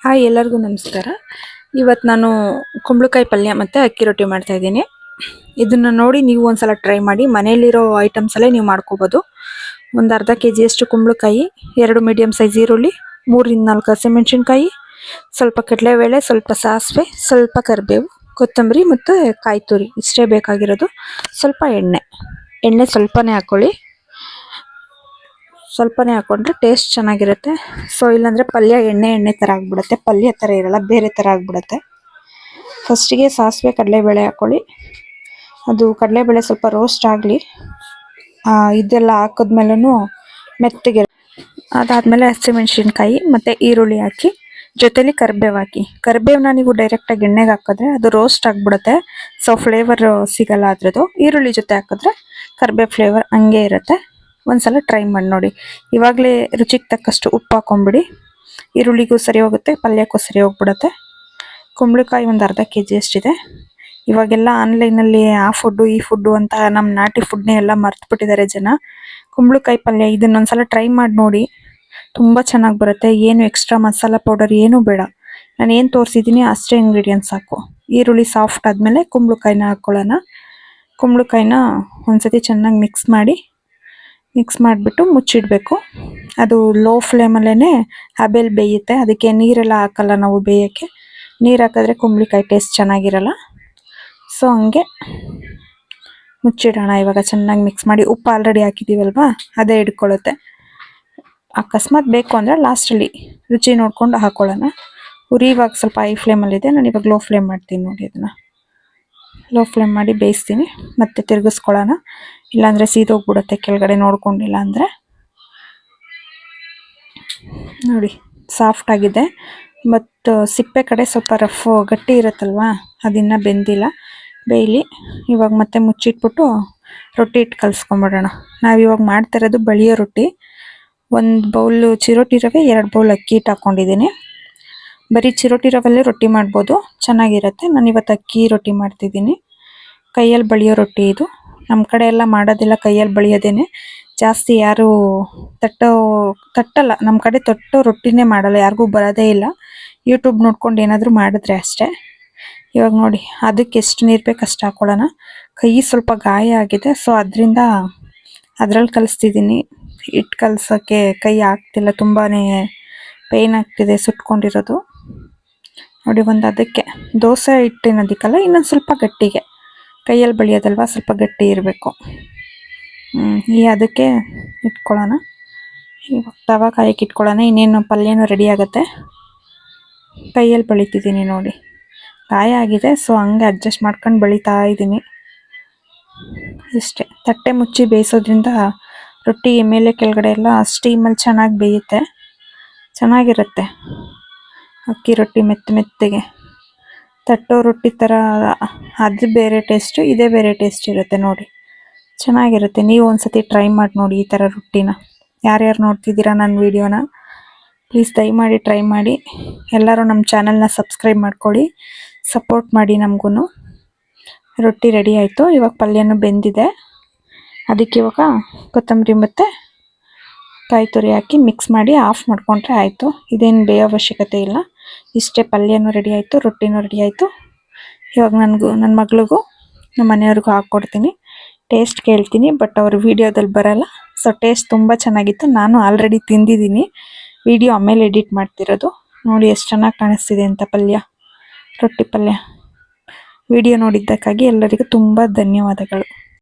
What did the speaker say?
Hi ಎಲ್ಲರಿಗೂ ನಮಸ್ಕಾರ. ಇವತ್ತು ನಾನು ಕುಂಬಳಕಾಯಿ ಪಲ್ಯ ಮತ್ತು ಅಕ್ಕಿ ರೊಟ್ಟಿ ಮಾಡ್ತಾ ಇದ್ದೀನಿ. ಇದನ್ನು ನೋಡಿ ನೀವು ಒಂದ್ಸಲ ಟ್ರೈ ಮಾಡಿ. ಮನೆಯಲ್ಲಿರೋ ಐಟಮ್ಸಲ್ಲೇ ನೀವು ಮಾಡ್ಕೋಬೋದು. ಒಂದು ಅರ್ಧ KG ಅಷ್ಟು ಕುಂಬಳಕಾಯಿ, 2 ಮೀಡಿಯಮ್ ಸೈಜ್ ಈರುಳ್ಳಿ, 3 ರಿಂದ 4 ಹಸಿಮೆಣಸಿನ್ಕಾಯಿ, ಸ್ವಲ್ಪ ಕಡಲೆಬೇಳೆ, ಸ್ವಲ್ಪ ಸಾಸಿವೆ, ಸ್ವಲ್ಪ ಕರಿಬೇವು, ಕೊತ್ತಂಬರಿ ಮತ್ತು ಕಾಯಿ ತುರಿ, ಇಷ್ಟೇ ಬೇಕಾಗಿರೋದು. ಸ್ವಲ್ಪ ಎಣ್ಣೆ ಸ್ವಲ್ಪನೇ ಹಾಕ್ಕೊಳ್ಳಿ. ಸ್ವಲ್ಪನೇ ಹಾಕೊಂಡ್ರೆ ಟೇಸ್ಟ್ ಚೆನ್ನಾಗಿರುತ್ತೆ. ಸೊ ಇಲ್ಲಾಂದರೆ ಪಲ್ಯ ಎಣ್ಣೆ ಥರ ಆಗಿಬಿಡುತ್ತೆ, ಪಲ್ಯ ಥರ ಇರಲ್ಲ, ಬೇರೆ ಥರ ಆಗಿಬಿಡುತ್ತೆ. ಫಸ್ಟಿಗೆ ಸಾಸಿವೆ ಕಡಲೆಬೇಳೆ ಹಾಕ್ಕೊಳ್ಳಿ. ಅದು ಕಡಲೆಬೇಳೆ ಸ್ವಲ್ಪ ರೋಸ್ಟ್ ಆಗಲಿ. ಇದೆಲ್ಲ ಹಾಕಿದ್ಮೇಲೂ ಮೆತ್ತಗೆ. ಅದಾದಮೇಲೆ ಹಸಿಮೆಣಸಿನ್ಕಾಯಿ ಮತ್ತು ಈರುಳ್ಳಿ ಹಾಕಿ, ಜೊತೆಲಿ ಕರಿಬೇವು ಹಾಕಿ. ಕರಿಬೇವನ್ನ ನೀವು ಡೈರೆಕ್ಟಾಗಿ ಎಣ್ಣೆಗೆ ಹಾಕಿದ್ರೆ ಅದು ರೋಸ್ಟ್ ಆಗಿಬಿಡುತ್ತೆ, ಸೊ ಫ್ಲೇವರ್ ಸಿಗಲ್ಲ ಅದ್ರದ್ದು. ಈರುಳ್ಳಿ ಜೊತೆ ಹಾಕಿದ್ರೆ ಕರಿಬೇವು ಫ್ಲೇವರ್ ಹಂಗೆ ಇರುತ್ತೆ. ಒಂದ್ಸಲ ಟ್ರೈ ಮಾಡಿ ನೋಡಿ. ಇವಾಗಲೇ ರುಚಿಗೆ ತಕ್ಕಷ್ಟು ಉಪ್ಪು ಹಾಕೊಂಬಿಡಿ. ಈರುಳ್ಳಿಗೂ ಸರಿ ಹೋಗುತ್ತೆ, ಪಲ್ಯಕ್ಕೂ ಸರಿ ಹೋಗ್ಬಿಡುತ್ತೆ. ಕುಂಬಳಕಾಯಿ ಒಂದು ಅರ್ಧ KG ಅಷ್ಟಿದೆ. ಇವಾಗೆಲ್ಲ ಆನ್ಲೈನಲ್ಲಿ ಆ ಫುಡ್ಡು ಈ ಫುಡ್ಡು ಅಂತ ನಮ್ಮ ನಾಟಿ ಫುಡ್ನೇ ಎಲ್ಲ ಮರ್ತ್ಬಿಟ್ಟಿದ್ದಾರೆ ಜನ. ಕುಂಬಳಕಾಯಿ ಪಲ್ಯ ಇದನ್ನೊಂದ್ಸಲ ಟ್ರೈ ಮಾಡಿ ನೋಡಿ, ತುಂಬ ಚೆನ್ನಾಗಿ ಬರುತ್ತೆ. ಏನು ಎಕ್ಸ್ಟ್ರಾ ಮಸಾಲ ಪೌಡರ್ ಏನೂ ಬೇಡ. ನಾನು ಏನು ತೋರಿಸಿದ್ದೀನಿ ಅಷ್ಟೇ ಇಂಗ್ರೀಡಿಯೆಂಟ್ಸ್ ಸಾಕು. ಈರುಳ್ಳಿ ಸಾಫ್ಟ್ ಆದಮೇಲೆ ಕುಂಬಳಕಾಯಿನ ಹಾಕ್ಕೊಳ್ಳೋಣ. ಕುಂಬಳಕಾಯಿನ ಒಂದ್ಸತಿ ಚೆನ್ನಾಗಿ ಮಿಕ್ಸ್ ಮಾಡಿಬಿಟ್ಟು ಮುಚ್ಚಿಡಬೇಕು. ಅದು ಲೋ ಫ್ಲೇಮಲ್ಲೇ ಹಬೆಲ್ ಬೇಯುತ್ತೆ. ಅದಕ್ಕೆ ನೀರೆಲ್ಲ ಹಾಕಲ್ಲ ನಾವು ಬೇಯೋಕ್ಕೆ. ನೀರು ಹಾಕಿದ್ರೆ ಕುಂಬಳಕಾಯಿ ಟೇಸ್ಟ್ ಚೆನ್ನಾಗಿರಲ್ಲ. ಸೊ ಹಂಗೆ ಮುಚ್ಚಿಡೋಣ. ಇವಾಗ ಚೆನ್ನಾಗಿ ಮಿಕ್ಸ್ ಮಾಡಿ, ಉಪ್ಪು ಆಲ್ರೆಡಿ ಹಾಕಿದ್ದೀವಲ್ವಾ, ಅದೇ ಹಿಡ್ಕೊಳ್ಳುತ್ತೆ. ಅಕಸ್ಮಾತ್ ಬೇಕು ಅಂದರೆ ಲಾಸ್ಟಲ್ಲಿ ರುಚಿ ನೋಡಿಕೊಂಡು ಹಾಕ್ಕೊಳ್ಳೋಣ. ಉರಿ ಇವಾಗ ಸ್ವಲ್ಪ ಹೈ ಫ್ಲೇಮಲ್ಲಿದೆ, ನಾನು ಇವಾಗ ಲೋ ಫ್ಲೇಮ್ ಮಾಡ್ತೀನಿ ನೋಡಿ. ಅದನ್ನು ಲೋ ಫ್ಲೇಮ್ ಮಾಡಿ ಬೇಯಿಸ್ತೀನಿ, ಮತ್ತೆ ತಿರುಗಿಸ್ಕೊಳ್ಳೋಣ. ಇಲ್ಲಾಂದರೆ ಸೀದೋಗ್ಬಿಡುತ್ತೆ ಕೆಳಗಡೆ, ನೋಡ್ಕೊಂಡಿಲ್ಲ ಅಂದರೆ. ನೋಡಿ ಸಾಫ್ಟ್ ಆಗಿದೆ, ಮತ್ತು ಸಿಪ್ಪೆ ಕಡೆ ಸ್ವಲ್ಪ ರಫ್ ಗಟ್ಟಿ ಇರುತ್ತಲ್ವಾ, ಅದಿನ್ನೂ ಬೆಂದಿಲ್ಲ. ಬೇಯಲಿ. ಇವಾಗ ಮತ್ತೆ ಮುಚ್ಚಿಟ್ಬಿಟ್ಟು ರೊಟ್ಟಿ ಇಟ್ಟು ಕಲಿಸ್ಕೊಂಬಿಡೋಣ. ನಾವಿವಾಗ ಮಾಡ್ತಿರೋದು ಬಳಿಯೋ ರೊಟ್ಟಿ. 1 ಬೌಲು ಚಿರೋಟಿ ರವೆ, 2 ಬೌಲ್ ಅಕ್ಕಿ ಹಿಟ್ಟು ಹಾಕ್ಕೊಂಡಿದ್ದೀನಿ. ಬರೀ ಚಿರೋಟಿ ರವೆಲ್ಲೇ ರೊಟ್ಟಿ ಮಾಡ್ಬೋದು, ಚೆನ್ನಾಗಿರುತ್ತೆ. ನಾನು ಇವತ್ತು ಅಕ್ಕಿ ರೊಟ್ಟಿ ಮಾಡ್ತಿದ್ದೀನಿ. ಕೈಯಲ್ಲಿ ಬಳಿಯೋ ರೊಟ್ಟಿ ಇದು. ನಮ್ಮ ಕಡೆ ಎಲ್ಲ ಮಾಡೋದೆಲ್ಲ ಕೈಯಲ್ಲಿ ಬಳಿಯೋದೇನೆ ಜಾಸ್ತಿ. ಯಾರು ತಟ್ಟಲ್ಲ ನಮ್ಮ ಕಡೆ, ತಟ್ಟೋ ರೊಟ್ಟಿನೇ ಮಾಡಲ್ಲ, ಯಾರಿಗೂ ಬರೋದೇ ಇಲ್ಲ. ಯೂಟ್ಯೂಬ್ ನೋಡ್ಕೊಂಡು ಏನಾದರೂ ಮಾಡಿದ್ರೆ ಅಷ್ಟೇ. ಇವಾಗ ನೋಡಿ, ಅದಕ್ಕೆ ಎಷ್ಟು ನೀರು ಬೇಕು ಅಷ್ಟು ಹಾಕ್ಕೊಳ್ಳೋಣ. ಕೈ ಸ್ವಲ್ಪ ಗಾಯ ಆಗಿದೆ, ಸೊ ಅದರಿಂದ ಅದರಲ್ಲಿ ಕಲಿಸ್ತಿದ್ದೀನಿ. ಹಿಟ್ಟು ಕಲಸೋಕ್ಕೆ ಕೈ ಆಗ್ತಿಲ್ಲ, ತುಂಬಾ ಪೇಯ್ನ್ ಆಗ್ತಿದೆ, ಸುಟ್ಕೊಂಡಿರೋದು ನೋಡಿ. ಅದಕ್ಕೆ ದೋಸೆ ಹಿಟ್ಟಿನೋದಕ್ಕಲ್ಲ, ಇನ್ನೊಂದು ಸ್ವಲ್ಪ ಗಟ್ಟಿಗೆ. ಕೈಯಲ್ಲಿ ಬಳಿಯೋದಲ್ವ, ಸ್ವಲ್ಪ ಗಟ್ಟಿ ಇರಬೇಕು. ಅದಕ್ಕೆ ಇಟ್ಕೊಳ್ಳೋಣ. ಇವಾಗ ತವ ಕಾಯಕ್ಕೆ ಇಟ್ಕೊಳ್ಳೋಣ. ಇನ್ನೇನು ಪಲ್ಯನೂ ರೆಡಿ ಆಗುತ್ತೆ. ಕೈಯಲ್ಲಿ ಬಳಿತಿದ್ದೀನಿ ನೋಡಿ, ಗಾಯ ಆಗಿದೆ, ಸೊ ಹಂಗೆ ಅಡ್ಜಸ್ಟ್ ಮಾಡ್ಕೊಂಡು ಬಳಿತಾ ಇದ್ದೀನಿ. ಇಷ್ಟೇ. ತಟ್ಟೆ ಮುಚ್ಚಿ ಬೇಯಿಸೋದ್ರಿಂದ ರೊಟ್ಟಿ ಮೇಲೆ ಕೆಳಗಡೆ ಎಲ್ಲ ಸ್ಟೀಮಲ್ಲಿ ಚೆನ್ನಾಗಿ ಬೇಯುತ್ತೆ, ಚೆನ್ನಾಗಿರುತ್ತೆ. ಅಕ್ಕಿ ರೊಟ್ಟಿ ಮೆತ್ತಗೆ. ತಟ್ಟೋ ರೊಟ್ಟಿ ಥರ ಅದು ಬೇರೆ ಟೇಸ್ಟು, ಇದೇ ಬೇರೆ ಟೇಸ್ಟ್ ಇರುತ್ತೆ ನೋಡಿ, ಚೆನ್ನಾಗಿರುತ್ತೆ. ನೀವು ಒಂದ್ಸತಿ ಟ್ರೈ ಮಾಡಿ ನೋಡಿ ಈ ಥರ ರೊಟ್ಟಿನ. ಯಾರ್ಯಾರು ನೋಡ್ತಿದ್ದೀರಾ ನನ್ನ ವೀಡಿಯೋನ, ಪ್ಲೀಸ್ ದಯಮಾಡಿ ಟ್ರೈ ಮಾಡಿ. ಎಲ್ಲರೂ ನಮ್ಮ ಚಾನಲ್ನ ಸಬ್ಸ್ಕ್ರೈಬ್ ಮಾಡ್ಕೊಳ್ಳಿ, ಸಪೋರ್ಟ್ ಮಾಡಿ ನಮಗೂ. ರೊಟ್ಟಿ ರೆಡಿ ಆಯಿತು. ಇವಾಗ ಪಲ್ಯನೂ ಬೆಂದಿದೆ. ಅದಕ್ಕೆ ಇವಾಗ ಕೊತ್ತಂಬರಿ ಮತ್ತು ಕಾಯಿ ತುರಿ ಹಾಕಿ ಮಿಕ್ಸ್ ಮಾಡಿ ಆಫ್ ಮಾಡಿಕೊಂಡ್ರೆ ಆಯಿತು. ಇದೇನು ಬೇಯೋ ಅವಶ್ಯಕತೆ ಇಲ್ಲ. ಇಷ್ಟೇ, ಪಲ್ಯನೂ ರೆಡಿ ಆಯಿತು, ರೊಟ್ಟಿನೂ ರೆಡಿ ಆಯಿತು. ಇವಾಗ ನನ್ನ ಮಗಳಿಗೂ ನಮ್ಮ ಮನೆಯವ್ರಿಗೂ ಹಾಕ್ಕೊಡ್ತೀನಿ. ಟೇಸ್ಟ್ ಕೇಳ್ತೀನಿ, ಬಟ್ ಅವರು ವೀಡಿಯೋದಲ್ಲಿ ಬರಲ್ಲ. ಸೊ ಟೇಸ್ಟ್ ತುಂಬ ಚೆನ್ನಾಗಿತ್ತು. ನಾನು ಆಲ್ರೆಡಿ ತಿಂದಿದ್ದೀನಿ, ವಿಡಿಯೋ ಆಮೇಲೆ ಎಡಿಟ್ ಮಾಡ್ತಿರೋದು. ನೋಡಿ ಎಷ್ಟು ಚೆನ್ನಾಗಿ ಕಾಣಿಸ್ತಿದೆ ಅಂತ ಪಲ್ಯ, ರೊಟ್ಟಿ ಪಲ್ಯ. ವಿಡಿಯೋ ನೋಡಿದ್ದಕ್ಕಾಗಿ ಎಲ್ಲರಿಗೂ ತುಂಬ ಧನ್ಯವಾದಗಳು.